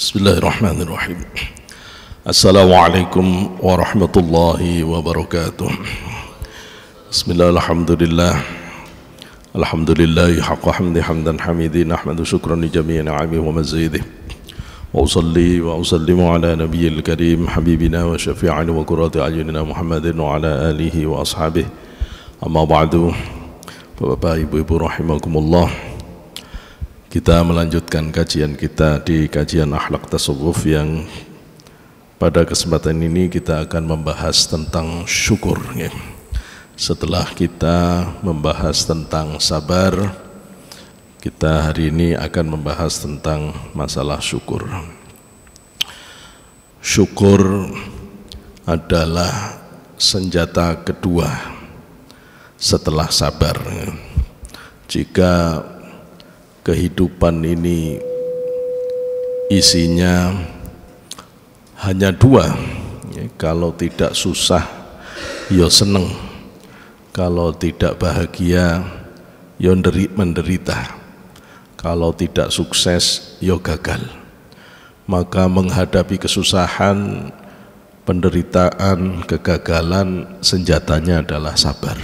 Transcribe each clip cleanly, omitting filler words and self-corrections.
Bismillahirrahmanirrahim. Assalamualaikum warahmatullahi wabarakatuh. Bismillah, alhamdulillah. Alhamdulillahi haqqa hamdi hamdan hamidin ahmadu syukran li jami'i ni'amihi wa mazidih. Wa usalli wa usallimu ala nabiyyil karim habibina wa syafi'ina wa qurrati a'yunina Muhammadin wa ala alihi wa ashabihi. Amma ba'du. Bapak ibu-ibu rahimakumullah. Kita melanjutkan kajian kita di kajian akhlak tasawuf yang pada kesempatan ini kita akan membahas tentang syukur. Setelah kita membahas tentang sabar, kita hari ini akan membahas tentang masalah syukur. Syukur adalah senjata kedua setelah sabar. Jika kehidupan ini isinya hanya dua, kalau tidak susah ya seneng, kalau tidak bahagia ya menderita, kalau tidak sukses ya gagal. Maka menghadapi kesusahan, penderitaan, kegagalan, senjatanya adalah sabar.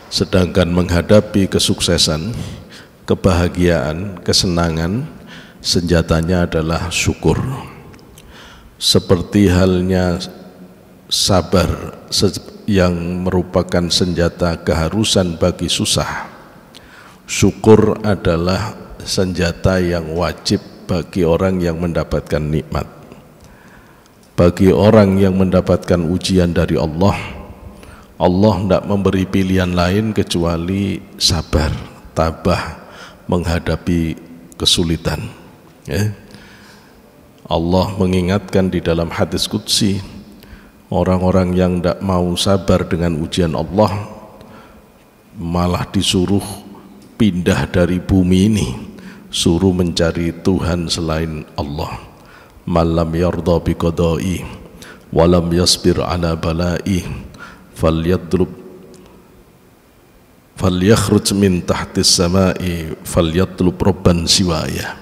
Sedangkan menghadapi kesuksesan, kebahagiaan, kesenangan, senjatanya adalah syukur. Seperti halnya sabar yang merupakan senjata keharusan bagi susah, syukur adalah senjata yang wajib bagi orang yang mendapatkan nikmat. Bagi orang yang mendapatkan ujian dari Allah, Allah tidak memberi pilihan lain kecuali sabar, tabah menghadapi kesulitan. Allah mengingatkan di dalam hadis qudsi, orang-orang yang tidak mau sabar dengan ujian Allah malah disuruh pindah dari bumi ini, suruh mencari Tuhan selain Allah. Malam yarda biqadai walam yasbir ala balai falyakhruj min tahtis samai falyatlub robban siwaya.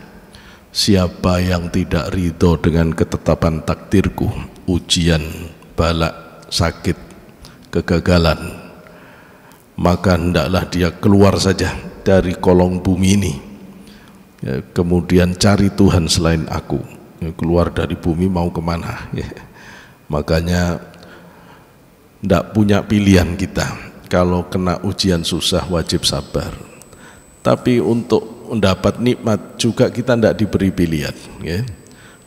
Siapa yang tidak ridho dengan ketetapan takdirku, ujian, balak, sakit, kegagalan, maka hendaklah dia keluar saja dari kolong bumi ini, kemudian cari Tuhan selain aku. Keluar dari bumi mau kemana? Makanya tidak punya pilihan kita. Kalau kena ujian susah wajib sabar. Tapi untuk mendapat nikmat juga kita tidak diberi pilihan.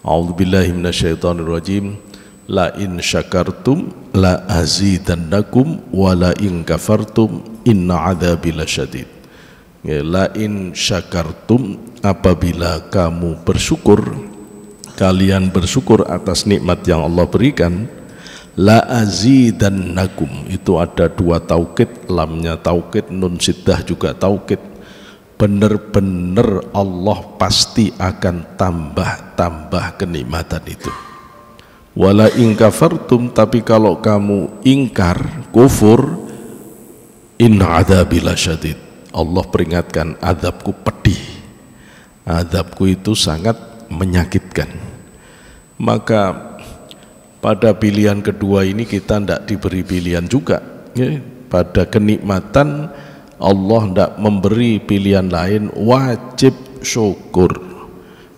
A'udzubillahi minasyaitonirrajim. La in syakartum la azidannakum wa la in kafartum inna adzabi lasyadid. La in syakartum, apabila kamu bersyukur, kalian bersyukur atas nikmat yang Allah berikan, la azidannakum, itu ada dua taukid, lamnya taukid, nun siddah juga taukid. Benar-benar Allah pasti akan tambah kenikmatan itu. Wala in kafartum, tapi kalau kamu ingkar, kufur, inna adzabi lasyadid, Allah peringatkan azabku pedih, azabku itu sangat menyakitkan. Maka pada pilihan kedua ini kita tidak diberi pilihan juga. Pada kenikmatan Allah tidak memberi pilihan lain, wajib syukur.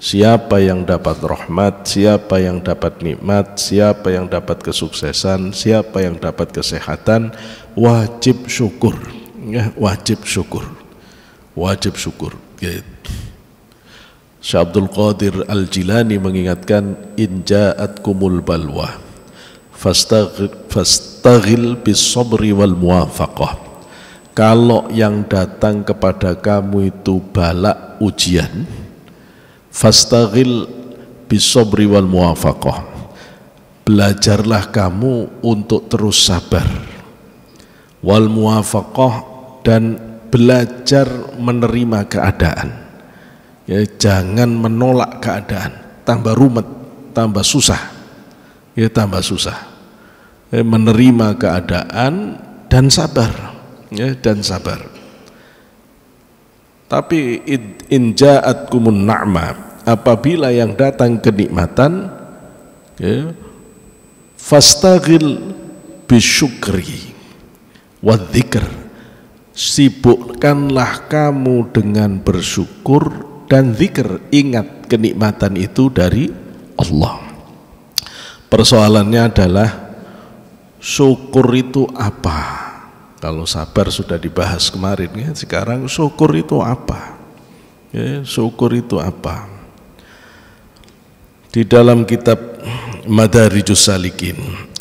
Siapa yang dapat rahmat, siapa yang dapat nikmat, siapa yang dapat kesuksesan, siapa yang dapat kesehatan, wajib syukur. Wajib syukur, wajib syukur. Syekh Abdul Qadir Al-Jilani mengingatkan, in ja'atkumul balwa fastaghil bis sabri wal muwafaqah. Kalau yang datang kepada kamu itu balak, ujian, fastaghil bis sabri wal muwafaqah, belajarlah kamu untuk terus sabar, wal muwafaqah, dan belajar menerima keadaan. Jangan menolak keadaan, tambah rumet, tambah susah, tambah susah. Menerima keadaan dan sabar, dan sabar. Tapi in ja'atkumun na'ma, apabila yang datang kenikmatan, ya, fastaghil bisyukri wadzikr, sibukkanlah kamu dengan bersyukur dan zikir, ingat kenikmatan itu dari Allah. Persoalannya adalah syukur itu apa? Kalau sabar sudah dibahas kemarin, ya. Sekarang syukur itu apa? Ya, syukur itu apa? Di dalam kitab Madarijus Salikin,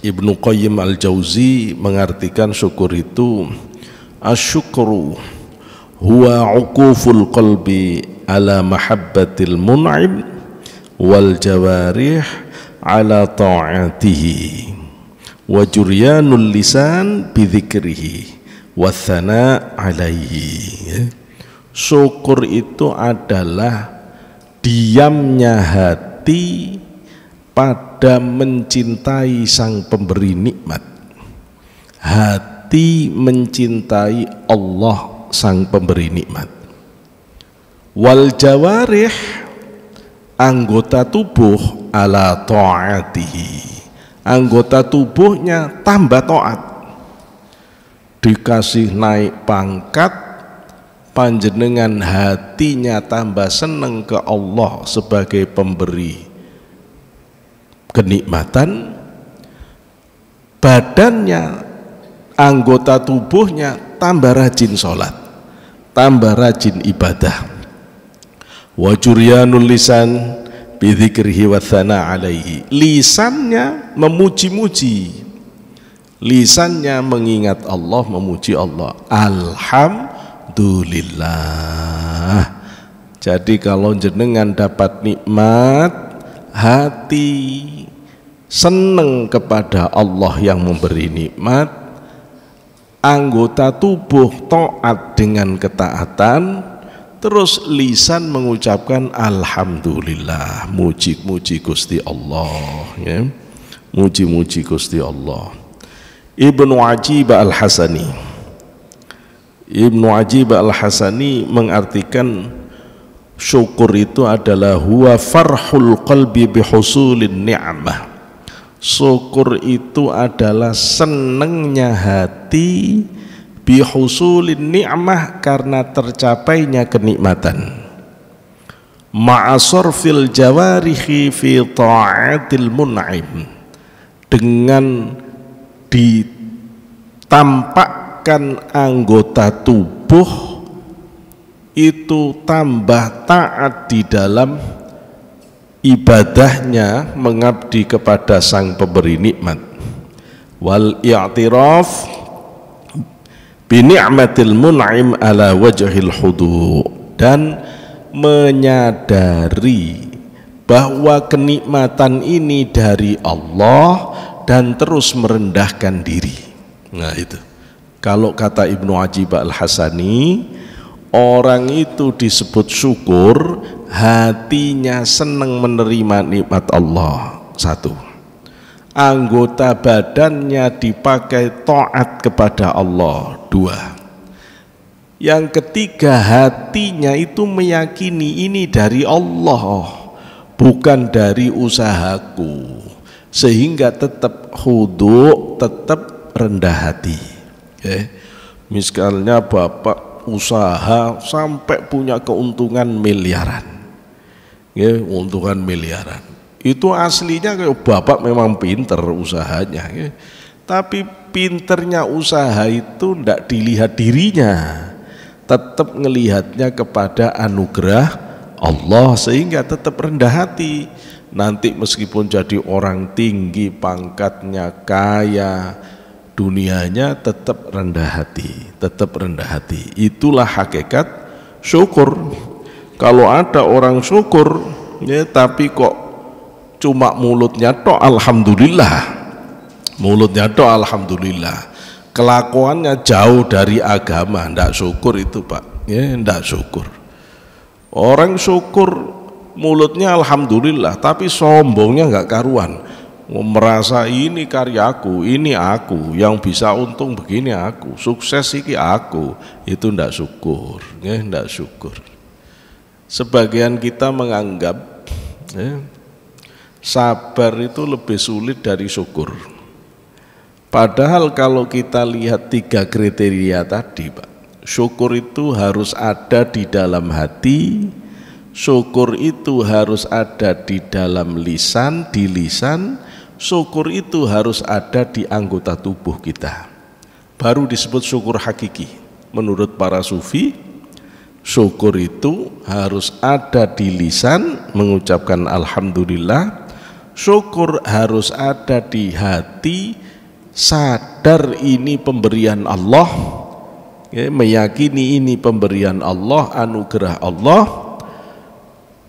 Ibnu Qayyim al-Jauzi mengartikan syukur itu, asyukru huwa uquful qalbi ala mahabbatil mun'im wal jawarih ala ta'atihi wa juryanul lisan bidzikrihi wa thana alaihi. Syukur itu adalah diamnya hati pada mencintai sang pemberi nikmat, hati mencintai Allah sang pemberi nikmat. Wal jawarih, anggota tubuh ala ta'atihi, anggota tubuhnya tambah taat. Dikasih naik pangkat, panjenengan hatinya tambah seneng ke Allah sebagai pemberi kenikmatan, badannya, anggota tubuhnya tambah rajin sholat, tambah rajin ibadah. Wa juryanul lisan bidzikrihi wa thana alaihi, lisannya memuji-muji, lisannya mengingat Allah, memuji Allah. Alhamdulillah. Jadi kalau jenengan dapat nikmat, hati seneng kepada Allah yang memberi nikmat, anggota tubuh taat dengan ketaatan, terus lisan mengucapkan alhamdulillah, muji-muji Gusti Allah, ya. Muji-muji Gusti Allah. Ibnu Ajib al-Hasani, Ibnu Ajib al-Hasani mengartikan syukur itu adalah huwa farhul qalbi bihusulin ni'mah. Syukur itu adalah senengnya hati bihusulin ni'mah, karena tercapainya kenikmatan. Ma'asarfil jawarihi fi ta'atil mun'im, dengan ditampakkan anggota tubuh itu tambah taat di dalam ibadahnya mengabdi kepada sang pemberi nikmat. Wal i'tiraf bi ni'matil mun'im ala wajhil hudu, dan menyadari bahwa kenikmatan ini dari Allah dan terus merendahkan diri. Nah itu, kalau kata Ibnu Ajib al-Hasani, orang itu disebut syukur, hatinya senang menerima nikmat Allah. Satu, anggota badannya dipakai taat kepada Allah. Dua, yang ketiga, hatinya itu meyakini ini dari Allah, bukan dari usahaku, sehingga tetap khudu, tetap rendah hati. Misalnya bapak usaha sampai punya keuntungan miliaran, ya, keuntungan miliaran, itu aslinya kayak bapak memang pinter usahanya, ya. Tapi pinternya usaha itu tidak dilihat dirinya, tetap ngelihatnya kepada anugerah Allah, sehingga tetap rendah hati. Nanti meskipun jadi orang tinggi, pangkatnya kaya, dunianya tetap rendah hati, tetap rendah hati. Itulah hakikat syukur. Kalau ada orang syukur, ya, tapi kok cuma mulutnya tok alhamdulillah, mulutnya tok alhamdulillah, kelakuannya jauh dari agama, ndak syukur itu Pak, ya, ndak syukur. Orang syukur mulutnya alhamdulillah, tapi sombongnya nggak karuan, merasa ini karyaku, ini aku, yang bisa untung begini aku, sukses iki aku. Itu ndak syukur, ya, ndak syukur. Sebagian kita menganggap Ya. Sabar itu lebih sulit dari syukur. Padahal kalau kita lihat 3 kriteria tadi, Pak, syukur itu harus ada di dalam hati, syukur itu harus ada di dalam lisan, di lisan, syukur itu harus ada di anggota tubuh kita. Baru disebut syukur hakiki. Menurut para sufi, syukur itu harus ada di lisan, mengucapkan alhamdulillah. Syukur harus ada di hati, sadar ini pemberian Allah, ya, meyakini ini pemberian Allah, anugerah Allah.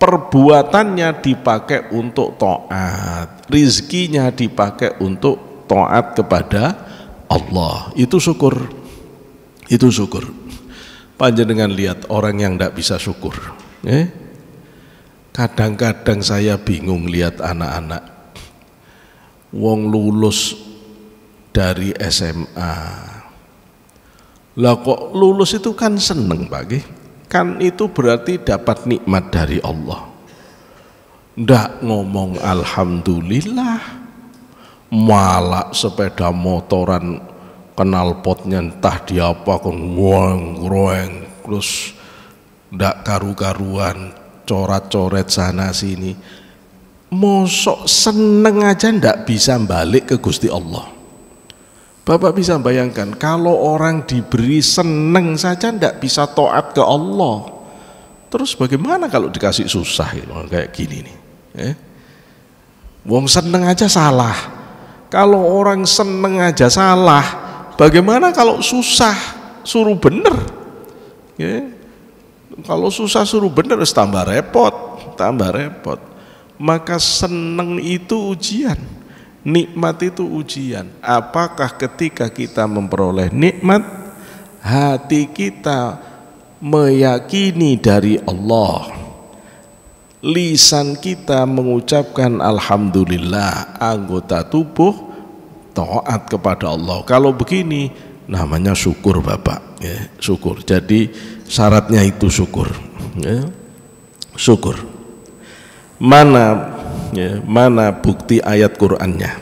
Perbuatannya dipakai untuk taat, rizkinya dipakai untuk taat kepada Allah. Itu syukur. Itu syukur. Panjenengan lihat orang yang tidak bisa syukur, kadang-kadang saya bingung lihat anak-anak wong lulus dari SMA. Lah kok lulus itu kan seneng, Pak, kan itu berarti dapat nikmat dari Allah. Ndak ngomong alhamdulillah, malah sepeda motoran knalpotnya entah di apa kon ngoeng, terus ndak karu-karuan, coret-coret sana sini. Mosok seneng aja ndak bisa balik ke Gusti Allah. Bapak bisa bayangkan kalau orang diberi seneng saja ndak bisa taat ke Allah, terus bagaimana kalau dikasih susah kayak gini nih? Wong seneng aja salah. Kalau orang seneng aja salah, bagaimana kalau susah suruh bener? Kalau susah suruh bener tambah repot. Maka seneng itu ujian, nikmat itu ujian. Apakah ketika kita memperoleh nikmat, hati kita meyakini dari Allah, lisan kita mengucapkan alhamdulillah, anggota tubuh taat kepada Allah. Kalau begini namanya syukur, Bapak, ya, syukur. Jadi syaratnya itu syukur, ya. Syukur. Mana bukti ayat Qur'annya?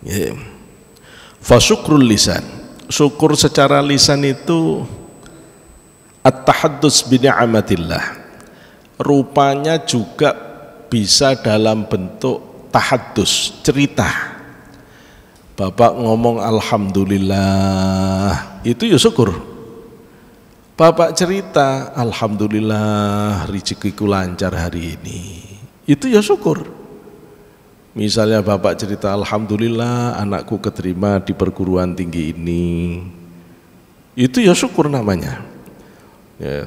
Ya. Fasyukrul lisan. Syukur secara lisan itu at-tahaddus bi ni'matillah. Rupanya juga bisa dalam bentuk tahaddus, cerita. Bapak ngomong alhamdulillah, itu ya syukur. Bapak cerita alhamdulillah rezekiku lancar hari ini, itu ya syukur. Misalnya Bapak cerita alhamdulillah anakku keterima di perguruan tinggi ini, itu ya syukur namanya, ya.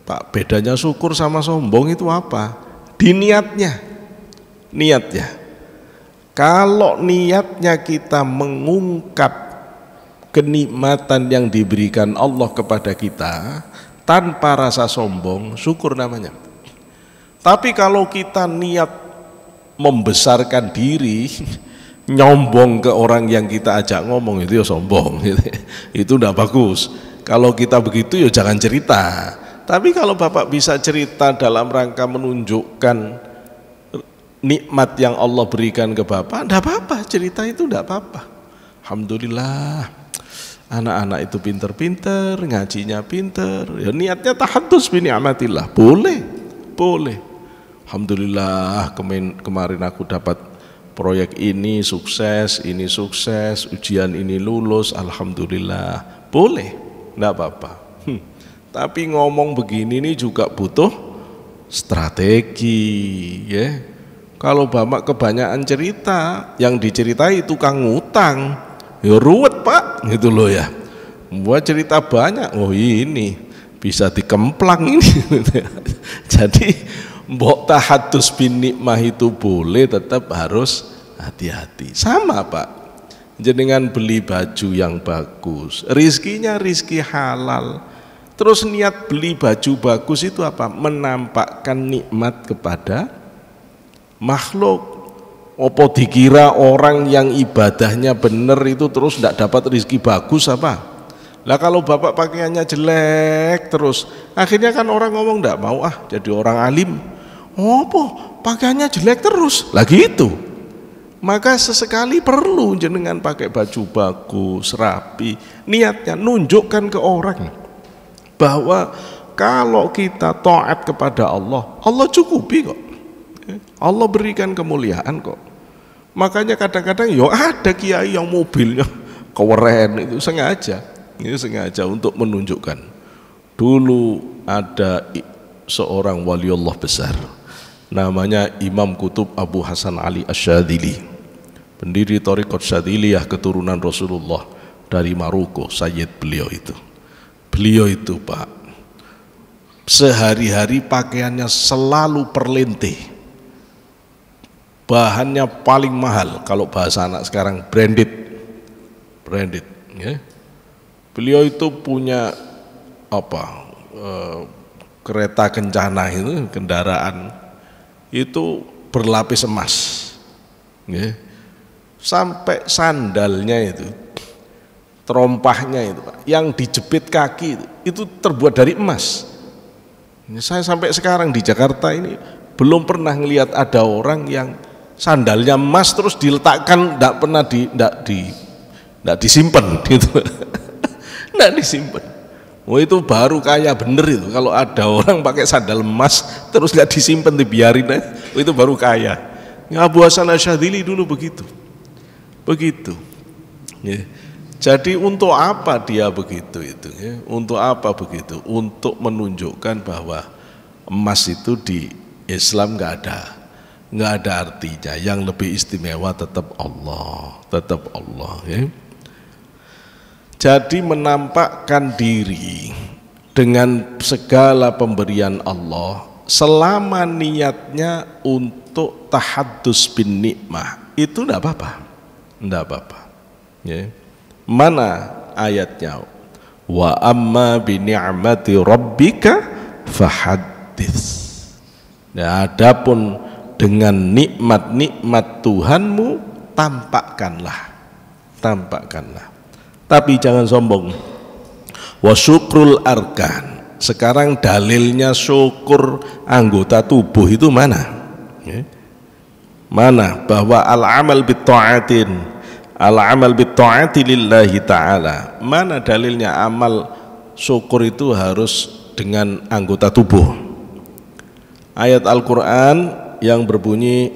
Pak, bedanya syukur sama sombong itu apa? Di niatnya. Kalau niatnya kita mengungkap kenikmatan yang diberikan Allah kepada kita tanpa rasa sombong, syukur namanya. Tapi kalau kita niat membesarkan diri, nyombong ke orang yang kita ajak ngomong, itu ya sombong. Itu udah bagus. Kalau kita begitu ya jangan cerita. Tapi kalau Bapak bisa cerita dalam rangka menunjukkan nikmat yang Allah berikan ke Bapak, enggak apa-apa, cerita itu enggak apa-apa. Alhamdulillah anak-anak itu pinter-pinter, ngajinya pinter, ya niatnya tahaddus bi ni'matillah, boleh. Alhamdulillah kemarin aku dapat proyek ini sukses, ujian ini lulus, alhamdulillah, boleh, enggak apa-apa. Tapi ngomong begini ini juga butuh strategi, ya. Kalau Bapak kebanyakan cerita, yang diceritai tukang ngutang, ya ruwet, Pak, gitu loh ya. Buat cerita banyak, oh ini bisa dikemplang ini. Jadi mbok tahaddus bin nikmah itu boleh, tetap harus hati-hati. Sama, Pak, jenengan beli baju yang bagus, rizkinya rizki halal, terus niat beli baju bagus itu apa? Menampakkan nikmat kepada makhluk. Opo dikira orang yang ibadahnya bener itu terus tidak dapat rezeki bagus apa? Lah kalau Bapak pakaiannya jelek terus, akhirnya kan orang ngomong tidak mau jadi orang alim. Opo pakaiannya jelek terus lagi itu. Maka sesekali perlu jenengan pakai baju bagus, rapi, niatnya nunjukkan ke orang bahwa kalau kita taat kepada Allah, Allah cukupi kok. Allah berikan kemuliaan kok. Makanya kadang-kadang ada kiai yang mobilnya keren, itu sengaja untuk menunjukkan. Dulu ada seorang waliullah besar namanya Imam Kutub Abu Hasan Ali Asy-Syadzili, pendiri Thariqat Syadziliyah keturunan Rasulullah dari Maroko. Sayyid beliau itu Pak, sehari-hari pakaiannya selalu perlente, bahannya paling mahal, kalau bahasa anak sekarang branded ya. Beliau itu punya kereta kencana, itu kendaraan itu berlapis emas ya. Sampai sandalnya itu, terompahnya itu Pak, yang dijepit kaki itu terbuat dari emas. Saya sampai sekarang di Jakarta ini belum pernah ngelihat ada orang yang sandalnya emas terus diletakkan, tidak disimpan gitu. Tidak disimpan. Itu baru kaya bener itu, kalau ada orang pakai sandal emas terus nggak disimpan, dibiarin aja, itu baru kaya. Abu Hasan Asy-Syadzili dulu begitu ya. Jadi untuk apa dia begitu itu ya? Untuk apa begitu? Untuk menunjukkan bahwa emas itu di Islam nggak ada artinya. Yang lebih istimewa tetap Allah ya. Jadi menampakkan diri dengan segala pemberian Allah selama niatnya untuk tahaddus bin nikmah, itu tidak apa-apa ya. Mana ayatnya? Wa amma bi ni'mati rabbika fahaddits. Nah, adapun dengan nikmat-nikmat Tuhanmu tampakkanlah. Tapi jangan sombong. Wa syukrul arkan. Sekarang dalilnya syukur anggota tubuh itu mana? Mana bahwa al-amal bitta'ati lillahi ta'ala. Mana dalilnya amal syukur itu harus dengan anggota tubuh? Ayat Al-Quran yang berbunyi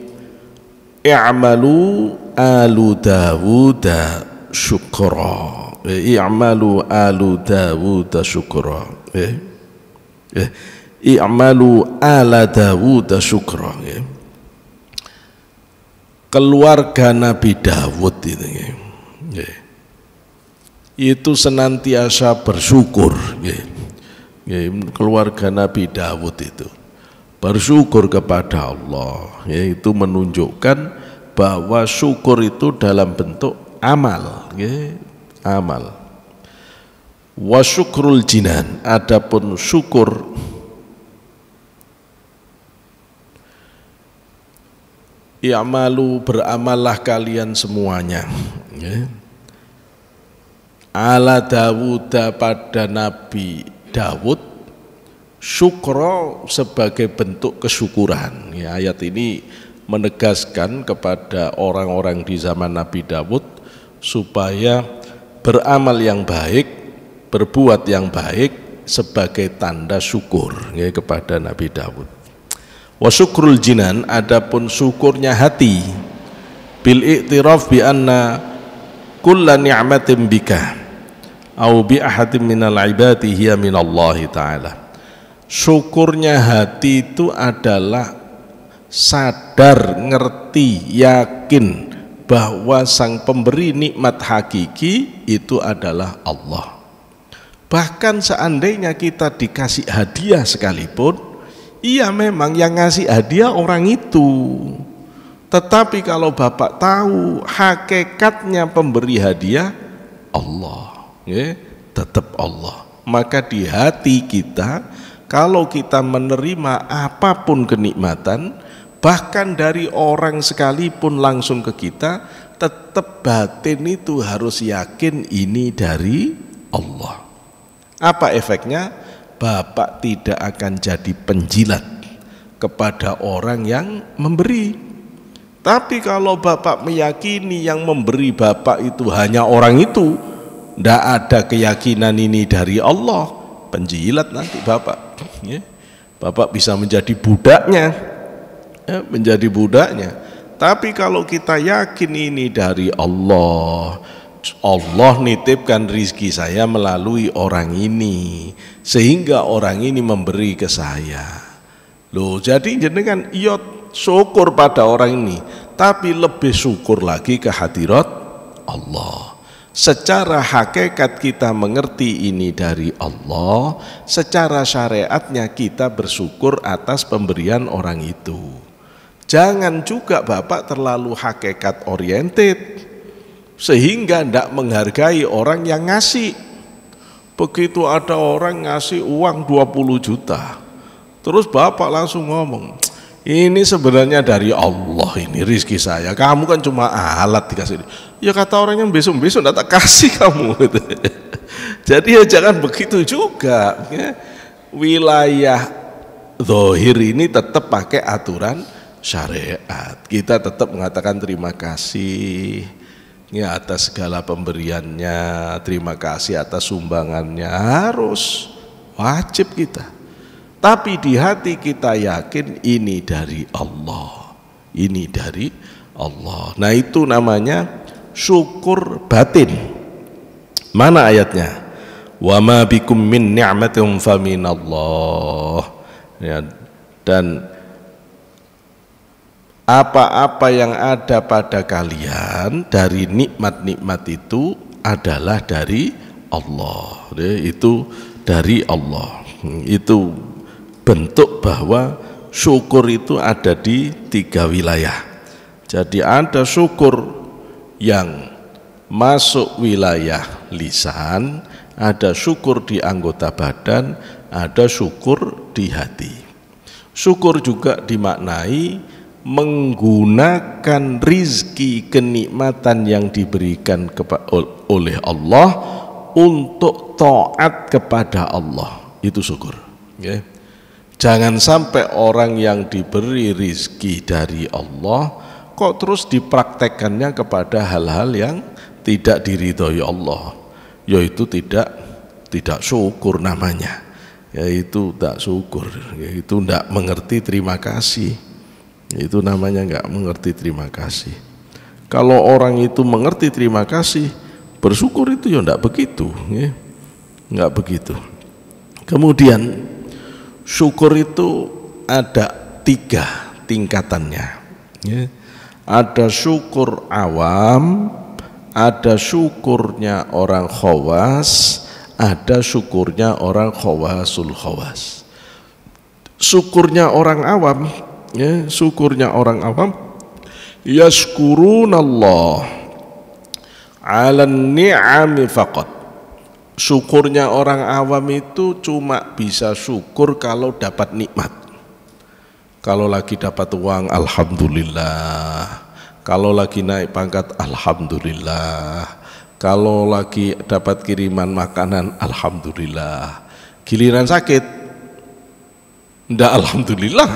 i'malu alu Dawuda syukra. I'malu alu Dawuda syukra. I'malu ala Dawuda syukra. Keluarga Nabi Dawud itu senantiasa bersyukur. Keluarga Nabi Dawud itu bersyukur kepada Allah. Itu menunjukkan bahwa syukur itu dalam bentuk amal. Wa syukrul jinan, adapun syukur i'malu, beramallah kalian semuanya ala Dawuda, pada Nabi Dawud, syukro sebagai bentuk kesyukuran. Ayat ini menegaskan kepada orang-orang di zaman Nabi Dawud supaya beramal yang baik, berbuat yang baik sebagai tanda syukur kepada Nabi Dawud. Wa syukrul jinan, adapun syukurnya hati, bil i'tiraf bi anna kulla ni'matin bika au bi ahadin minal ibadi hiya minallahi ta'ala. Syukurnya hati itu adalah sadar, ngerti, yakin bahwa sang pemberi nikmat hakiki itu adalah Allah. Bahkan seandainya kita dikasih hadiah sekalipun, iya memang yang ngasih hadiah orang itu, tetapi kalau Bapak tahu hakikatnya pemberi hadiah Allah, tetap Allah. Maka di hati kita, kalau kita menerima apapun kenikmatan, bahkan dari orang sekalipun langsung ke kita, tetap batin itu harus yakin ini dari Allah. Apa efeknya? Bapak tidak akan jadi penjilat, kepada orang yang memberi. Tapi kalau Bapak meyakini yang memberi Bapak itu hanya orang itu, tidak ada keyakinan ini dari Allah, penjilat nanti Bapak. Ya. Bapak bisa menjadi budaknya, ya, menjadi budaknya. Tapi kalau kita yakin ini dari Allah, Allah nitipkan rizki saya melalui orang ini, sehingga orang ini memberi ke saya. Loh, jadi jenengan iya syukur pada orang ini, tapi lebih syukur lagi ke hadirat Allah. Secara hakikat kita mengerti ini dari Allah, secara syariatnya kita bersyukur atas pemberian orang itu. Jangan juga Bapak terlalu hakikat oriented sehingga tidak menghargai orang yang ngasih. Begitu ada orang ngasih uang 20 juta, terus Bapak langsung ngomong, ini sebenarnya dari Allah, ini rizki saya, kamu kan cuma alat dikasih. Ya kata orang yang besok-besok tidak tak kasih kamu gitu. Jadi ya jangan begitu juga ya. Wilayah zahir ini tetap pakai aturan syariat. Kita tetap mengatakan terima kasih ya atas segala pemberiannya, terima kasih atas sumbangannya, harus wajib kita. Tapi di hati kita yakin ini dari Allah, ini dari Allah. Nah itu namanya syukur batin. Mana ayatnya? Wa ma bikum min ni'matin faminallah. Ya, dan apa-apa yang ada pada kalian dari nikmat-nikmat itu adalah dari Allah. Itu dari Allah. Itu bentuk bahwa syukur itu ada di 3 wilayah. Jadi ada syukur yang masuk wilayah lisan, ada syukur di anggota badan, ada syukur di hati. Syukur juga dimaknai menggunakan rizki kenikmatan yang diberikan oleh Allah untuk taat kepada Allah, itu syukur. Okay. Jangan sampai orang yang diberi rizki dari Allah kok terus dipraktekkannya kepada hal-hal yang tidak diridhoi Allah, yaitu tidak syukur namanya, yaitu tak syukur, yaitu tidak mengerti terima kasih, itu namanya nggak mengerti terima kasih. Kalau orang itu mengerti terima kasih, bersyukur itu ya nggak begitu, ya. Nggak begitu. Kemudian syukur itu ada 3 tingkatannya, ya. Ada syukur awam, ada syukurnya orang khawas, ada syukurnya orang khawasul khawas. Syukurnya orang awam, ya, syukurnya orang awam, yashkurunallah ala ni'ami faqat. Syukurnya orang awam itu cuma bisa syukur kalau dapat nikmat. Kalau lagi dapat uang, alhamdulillah. Kalau lagi naik pangkat, alhamdulillah. Kalau lagi dapat kiriman makanan, alhamdulillah. Giliran sakit, ndak alhamdulillah.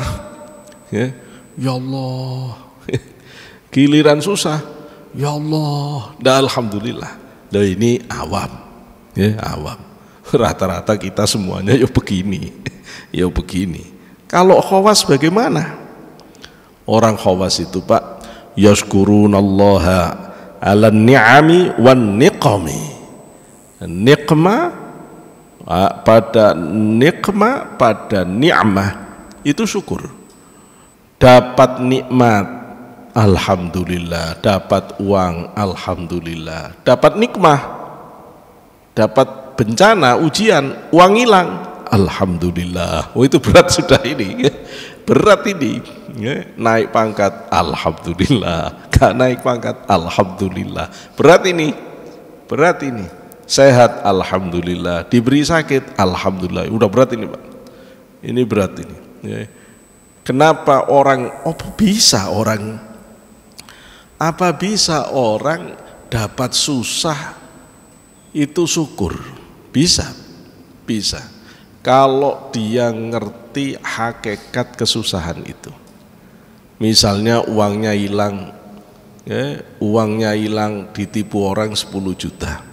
Ya Allah. Giliran susah, ya Allah, ndak alhamdulillah. Nah ini awam, ya awam. Rata-rata kita semuanya ya begini, ya begini. Kalau khawas bagaimana? Orang khawas itu Pak, yashkurunallaha ala ni'ami wan niqami. Nikmah pada nikmah pada ni'mah itu syukur. Dapat nikmat, alhamdulillah. Dapat uang, alhamdulillah. Dapat nikmah, dapat bencana, ujian, uang hilang, alhamdulillah. Oh itu berat sudah ini, berat ini. Naik pangkat, alhamdulillah. Gak naik pangkat, alhamdulillah. Berat ini, berat ini. Sehat, alhamdulillah. Diberi sakit, alhamdulillah. Udah berat ini Pak. Ini berat ini. Kenapa orang? Apa bisa orang dapat susah itu syukur? Bisa. kalau dia ngerti hakikat kesusahan itu. Misalnya uangnya hilang, uangnya hilang ditipu orang 10 juta.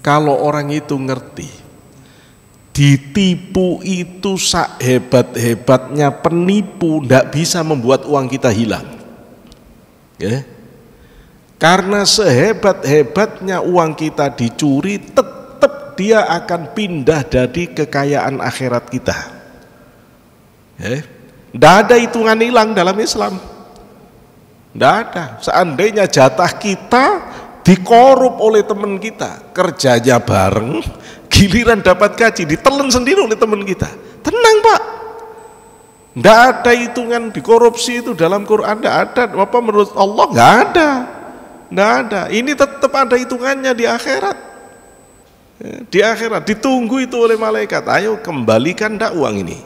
Kalau orang itu ngerti, ditipu itu hebat-hebatnya penipu ndak bisa membuat uang kita hilang. Karena sehebat-hebatnya uang kita dicuri, tetap dia akan pindah dari kekayaan akhirat kita. Ndak ada hitungan hilang dalam Islam. Ndak ada. Seandainya jatah kita dikorup oleh teman kita, kerjanya bareng, giliran dapat gaji ditelan sendiri oleh teman kita, tenang Pak. Nggak ada hitungan dikorupsi itu dalam Quran, nggak ada. Apa menurut Allah? Nggak ada, nggak ada. Ini tetap ada hitungannya di akhirat. Di akhirat ditunggu itu oleh malaikat. Ayo kembalikan ndak uang ini?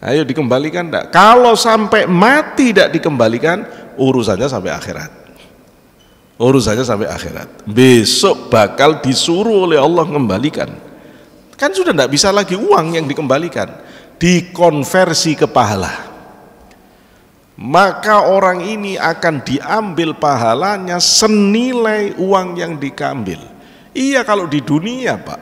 Ayo dikembalikan ndak? Kalau sampai mati ndak dikembalikan, urusannya sampai akhirat. Urusannya sampai akhirat. Besok bakal disuruh oleh Allah mengembalikan. Kan sudah tidak bisa lagi uang yang dikembalikan, dikonversi ke pahala. Maka orang ini akan diambil pahalanya senilai uang yang diambil. Iya kalau di dunia Pak,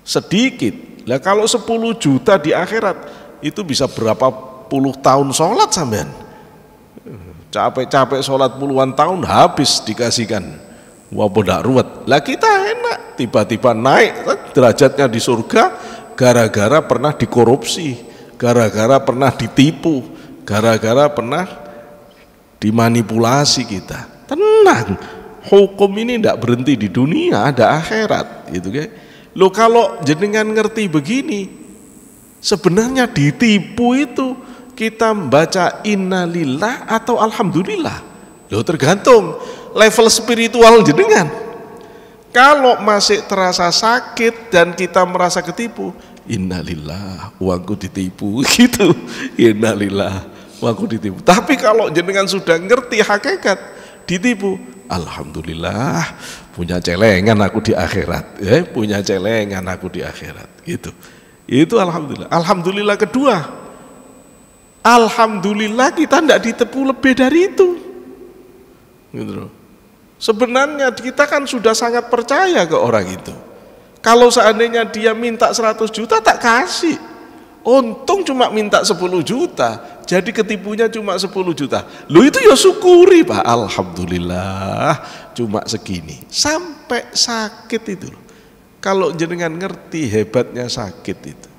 sedikit. Lah kalau 10 juta di akhirat itu bisa berapa puluh tahun sholat sampean. Capek-capek sholat puluhan tahun habis dikasihkan. Wah bodak ruwet. Lah kita enak, tiba-tiba naik derajatnya di surga gara-gara pernah dikorupsi, gara-gara pernah ditipu, gara-gara pernah dimanipulasi kita. Tenang, hukum ini tidak berhenti di dunia, ada akhirat, gitu kan? Lo kalau jenengan ngerti begini, sebenarnya ditipu itu kita membaca innalillah atau alhamdulillah. Loh tergantung level spiritual jenengan. Kalau masih terasa sakit dan kita merasa ketipu, innalillah, uangku ditipu gitu. Innalillah, uangku ditipu. Tapi kalau jenengan sudah ngerti hakikat ditipu, alhamdulillah, punya celengan aku di akhirat. Punya celengan aku di akhirat. Gitu. Itu alhamdulillah. Alhamdulillah kedua, alhamdulillah kita tidak ditipu lebih dari itu. Gitu. Sebenarnya kita kan sudah sangat percaya ke orang itu. Kalau seandainya dia minta 100 juta tak kasih. Untung cuma minta 10 juta, jadi ketipunya cuma 10 juta. Loh itu ya syukuri Pak, alhamdulillah cuma segini. Sampai sakit itu. Kalau jenengan ngerti hebatnya sakit itu.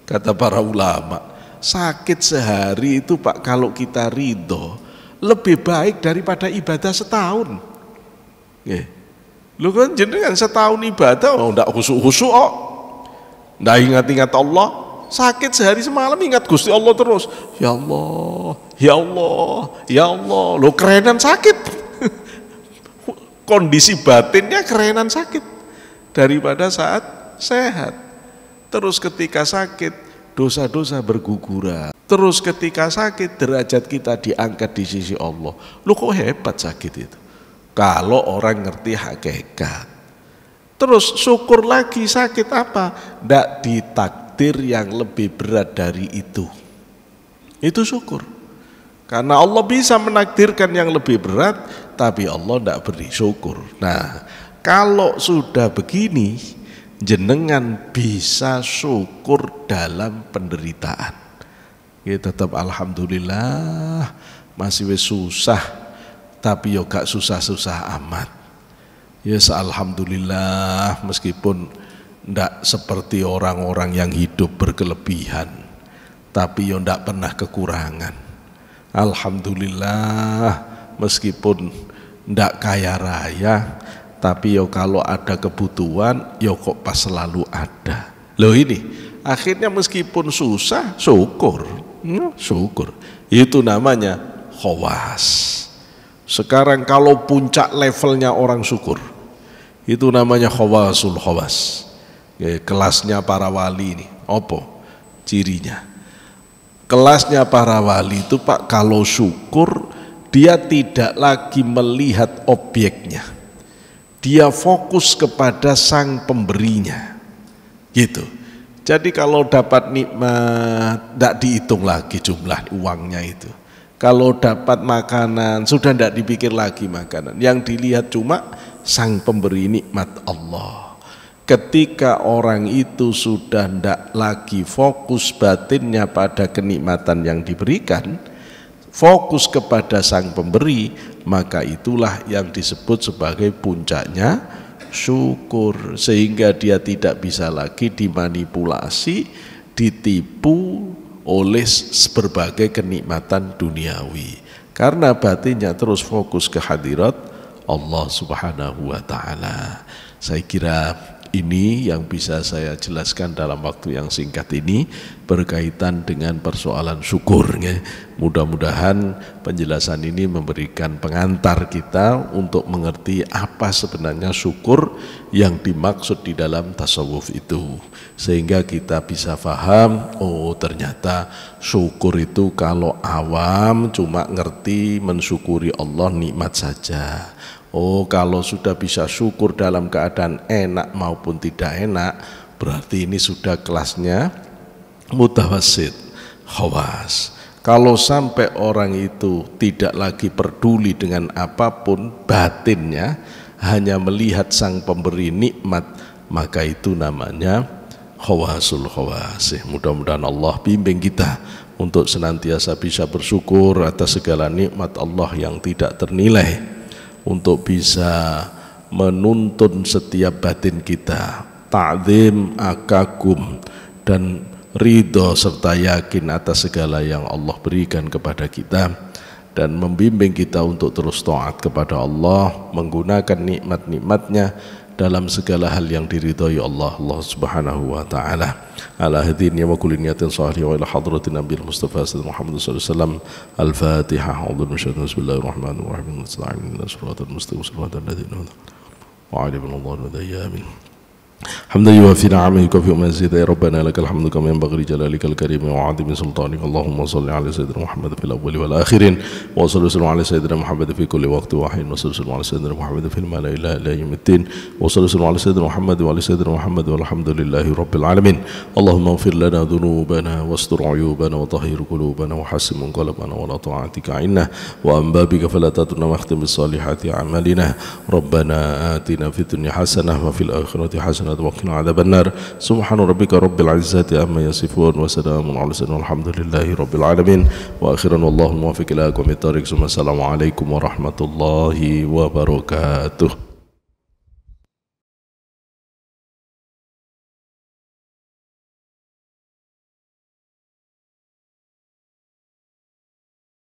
Kata para ulama, sakit sehari itu Pak kalau kita ridho lebih baik daripada ibadah setahun. Lu kan jenengan setahun ibadah ndak khusyuk-khusyuk kok. Ndak ingat-ingat Allah, sakit sehari semalam ingat Gusti Allah terus. Ya Allah, ya Allah, ya Allah. Lo kerenan sakit. Kondisi batinnya kerenan sakit daripada saat sehat. Terus ketika sakit dosa-dosa berguguran. Terus ketika sakit derajat kita diangkat di sisi Allah. Lu kok hebat sakit itu? Kalau orang ngerti hakikat. Terus syukur lagi sakit apa? Ndak ditakdir yang lebih berat dari itu. Itu syukur. Karena Allah bisa menakdirkan yang lebih berat, tapi Allah ndak beri syukur. Nah, kalau sudah begini, jenengan bisa syukur dalam penderitaan. Ya tetap alhamdulillah masih wis susah, tapi yo gak susah-susah amat. Ya alhamdulillah meskipun ndak seperti orang-orang yang hidup berkelebihan, tapi yo ndak pernah kekurangan. Alhamdulillah meskipun ndak kaya raya, tapi yo kalau ada kebutuhan yo kok pas selalu ada. Loh ini akhirnya meskipun susah syukur. Syukur. Itu namanya khawas. Sekarang kalau puncak levelnya orang syukur, itu namanya khawasul khawas. Kelasnya para wali ini. Apa cirinya? Kelasnya para wali itu Pak, kalau syukur dia tidak lagi melihat objeknya. Dia fokus kepada sang pemberinya. gitu. Jadi kalau dapat nikmat tidak dihitung lagi jumlah uangnya itu. Kalau dapat makanan sudah tidak dipikir lagi makanan, yang dilihat cuma sang pemberi nikmat Allah. Ketika orang itu sudah tidak lagi fokus batinnya pada kenikmatan yang diberikan, fokus kepada sang pemberi, maka itulah yang disebut sebagai puncaknya syukur, sehingga dia tidak bisa lagi dimanipulasi, ditipu oleh berbagai kenikmatan duniawi, karena batinnya terus fokus ke hadirat Allah Subhanahu wa ta'ala. Saya kira ini yang bisa saya jelaskan dalam waktu yang singkat ini berkaitan dengan persoalan syukur. Mudah-mudahan penjelasan ini memberikan pengantar kita untuk mengerti apa sebenarnya syukur yang dimaksud di dalam tasawuf itu, sehingga kita bisa paham, oh ternyata syukur itu kalau awam cuma ngerti mensyukuri Allah nikmat saja. Oh, kalau sudah bisa syukur dalam keadaan enak maupun tidak enak, berarti ini sudah kelasnya mutawassit, khawas. Kalau sampai orang itu tidak lagi peduli dengan apapun batinnya, hanya melihat sang pemberi nikmat, maka itu namanya khawasul khawasih. Mudah-mudahan Allah bimbing kita untuk senantiasa bisa bersyukur atas segala nikmat Allah yang tidak ternilai, untuk bisa menuntun setiap batin kita ta'zim, kagum dan ridho serta yakin atas segala yang Allah berikan kepada kita, dan membimbing kita untuk terus taat kepada Allah, menggunakan nikmat-nikmatnya dalam segala hal yang diridhai Allah Subhanahu wa ta'ala. Ala hadin ya wa kulli niyatin salihah wa ila hadratin nabiyil mustafa sallallahu Muhammad sallallahu alaihi wasallam. Al-Fatihah. A'udzu billahi bismillahirrahmanirrahim. Nasta'in siratal mustaqim siratal ladzina wa 'alaihim wadh-dhalin. حمدا يوافي نعمه يكافئ مزيدا يا ربنا لك الحمد كما ينبغي لجلالك الكريم وعظيم سلطانك. اللهم صل على سيدنا محمد في الاول والاخرين وصل وسلم على سيدنا محمد في كل وقت وحين وصل وسلم على سيدنا محمد في الملأ الى يوم الدين وصل وسلم على سيدنا محمد وعلى سيدنا محمد والحمد لله رب العالمين. اللهم اغفر لنا ذنوبنا واستر عيوبنا وطهر قلوبنا وحسن منقلبنا ولا طاعتك عنا وعن بابك فلا تتركنا واختم بالصالحات اعمالنا. ربنا آتنا في الدنيا حسنه وفي الاخره حسنه وقنا عذاب النار. سبحان ربك رب العزة عما يصفون وسلام على المرسلين والحمد لله رب العالمين. وآخرا والله الموفق إلى أقوم الطريق. ثم السلام عليكم ورحمة الله وبركاته.